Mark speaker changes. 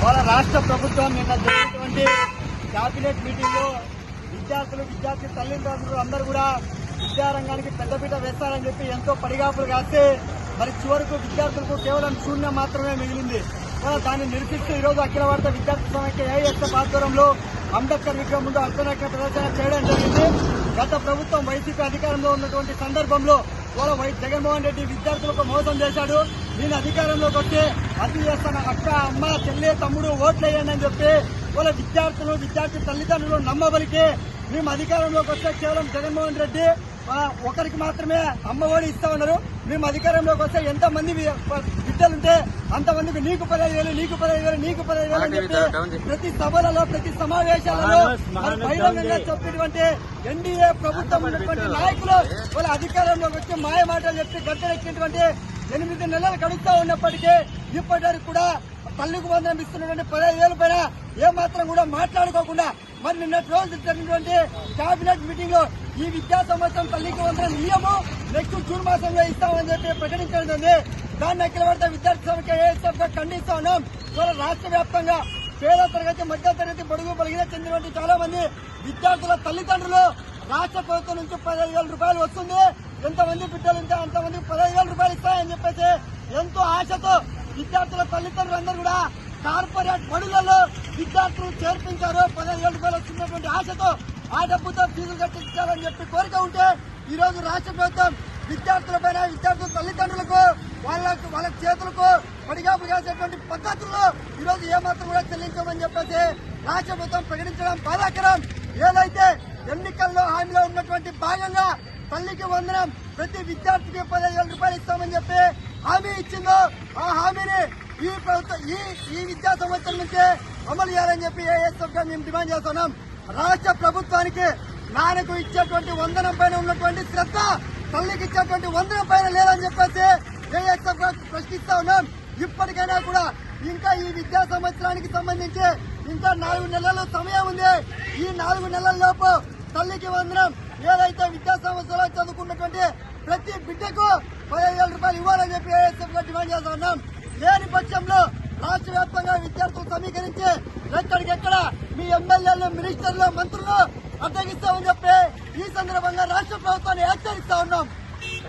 Speaker 1: వాళ్ళ రాష్ట్ర ప్రభుత్వం నిన్న జరిగినటువంటి క్యాబినెట్ మీటింగ్ లో విద్యార్థి తల్లిదండ్రులు అందరూ కూడా విద్యారంగానికి పెద్దపీట వేస్తారని చెప్పి ఎంతో పడిగాపులు కాస్తే మరి చివరకు విద్యార్థులకు కేవలం శూన్యం మాత్రమే మిగిలింది. దాన్ని నిరసిస్తూ ఈరోజు అఖిల భారత విద్యార్థి సమైక్య ఏఐఎస్ఎఫ్ ఆధ్వర్యంలో అంబేద్కర్ విగ్రహం ముందు అర్ధనగ్న ప్రదర్శన చేయడం జరిగింది. గత ప్రభుత్వం వైసీపీ అధికారంలో ఉన్నటువంటి సందర్భంలో జగన్మోహన్ రెడ్డి విద్యార్థులకు మోసం చేశాడు. నేను అధికారంలోకి వచ్చి అతి చేస్తాను, అక్క అమ్మ చెల్లె తమ్ముడు ఓట్లేయండి అని చెప్పి వాళ్ళ విద్యార్థి తల్లిదండ్రులు నమ్మబలికి మేము అధికారంలోకి వస్తే కేవలం జగన్మోహన్ రెడ్డి ఒకరికి మాత్రమే అమ్మఒడి ఇస్తా ఉన్నారు. మేము అధికారంలోకి వస్తే ఎంతమంది బిడ్డలుంటే అంతమందికి నీకు 15,000 అని చెప్పి ప్రతి సభలలో ప్రతి సమావేశాలలో బహిరంగంగా చెప్పినటువంటి ఎన్డీఏ ప్రభుత్వం ఉన్నటువంటి నాయకులు వాళ్ళ అధికారంలోకి వచ్చి మాయ మాటలు చెప్పి గద్దెనెక్కినటువంటి 8 నెలలు గడుస్తూ ఉన్నప్పటికీ ఇప్పటివరకు కూడా తల్లికి వందనం ఇస్తున్నటువంటి 15,000 పైన ఏమాత్రం కూడా మాట్లాడుకోకుండా మరి నిన్నటి రోజు జరిగినటువంటి కేబినెట్ మీటింగ్ లో ఈ విద్యా సంవత్సరం తల్లికి వందనం నియము నెక్స్ట్ జూన్ మాసంలో ఇస్తామని చెప్పి ప్రకటించడం జరిగింది. దాన్ని అఖిల భారత విద్యార్థి సమైక్య ఏఐఎస్ఎఫ్ గా ఖండిస్తా ఉన్నాం. రాష్ట్ర వ్యాప్తంగా పేద తరగతి మధ్య తరగతి బడుగు బలిగిన చెందినటువంటి చాలా మంది విద్యార్థుల తల్లిదండ్రులు రాష్ట్ర ప్రభుత్వం నుంచి 15,000 రూపాయలు వస్తుంది, ఎంతమంది బిడ్డలు ఉంటే అంతమందికి 15,000 రూపాయలు ఇస్తాయని చెప్పేసి ఎంతో ఆశతో విద్యార్థుల తల్లిదండ్రులందరూ కూడా కార్పొరేట్ బడులలో విద్యార్థులు చేర్పించారు. 15,000 రూపాయలు వస్తున్నటువంటి ఆశతో ఆ డబ్బుతో ఫీజులు కట్టించాలని చెప్పి కోరిక ఉంటే ఈ రోజు రాష్ట్ర ప్రభుత్వం విద్యార్థులపైన విద్యార్థుల తల్లిదండ్రులకు వాళ్ళ చేతులకు పడిగాపు చేసేటువంటి పద్ధతుల్లో ఈ రోజు ఏమాత్రం కూడా చెల్లించమని చెప్పేసి రాష్ట్ర ప్రభుత్వం ప్రకటించడం బాధాకరం. ఏదైతే ఎన్నికల్లో హామీలో ఉన్నటువంటి భాగంగా తల్లికి వందనం ప్రతి విద్యార్థికి 15,000 రూపాయలు ఇస్తామని చెప్పి హామీ ఇచ్చిందో ఆ హామీని ఈ ప్రభుత్వం ఈ విద్యా సంవత్సరం నుంచే అమలు చేయాలని చెప్పి ఏఎస్ఎఫ్ గా మేము డిమాండ్ చేస్తున్నాం. రాష్ట్ర ప్రభుత్వానికి నాన్నకు ఇచ్చేటువంటి వందనం పైన ఉన్నటువంటి శ్రద్ధ తల్లికి ఇచ్చేటువంటి వందనం పైన లేదని చెప్పేసి ఏఎస్ఎఫ్ గా ప్రశ్నిస్తా ఉన్నాం. ఇప్పటికైనా కూడా ఇంకా ఈ విద్యా సంవత్సరానికి సంబంధించి ఇంకా 4 నెలల సమయం ఉంది. ఈ 4 నెలల లోపు తల్లికి వందనం ఏదైతే విద్యా సంవత్సరాలు చదువుకున్నటువంటి ప్రతి బిడ్డకు 15,000 రూపాయలు ఇవ్వాలని చెప్పి ఏఎస్ఎఫ్ గా డిమాండ్ చేస్తున్నాం. లేని పక్షంలో రాష్ట్ర వ్యాప్తంగా విద్యార్థులు సమీకరించి ఎక్కడికెక్కడ మీ ఎమ్మెల్యేలు మినిస్టర్లు మంత్రులు అడ్డగిస్తామని చెప్పి ఈ సందర్భంగా రాష్ట్ర ప్రభుత్వాన్ని హెచ్చరిస్తా ఉన్నాం.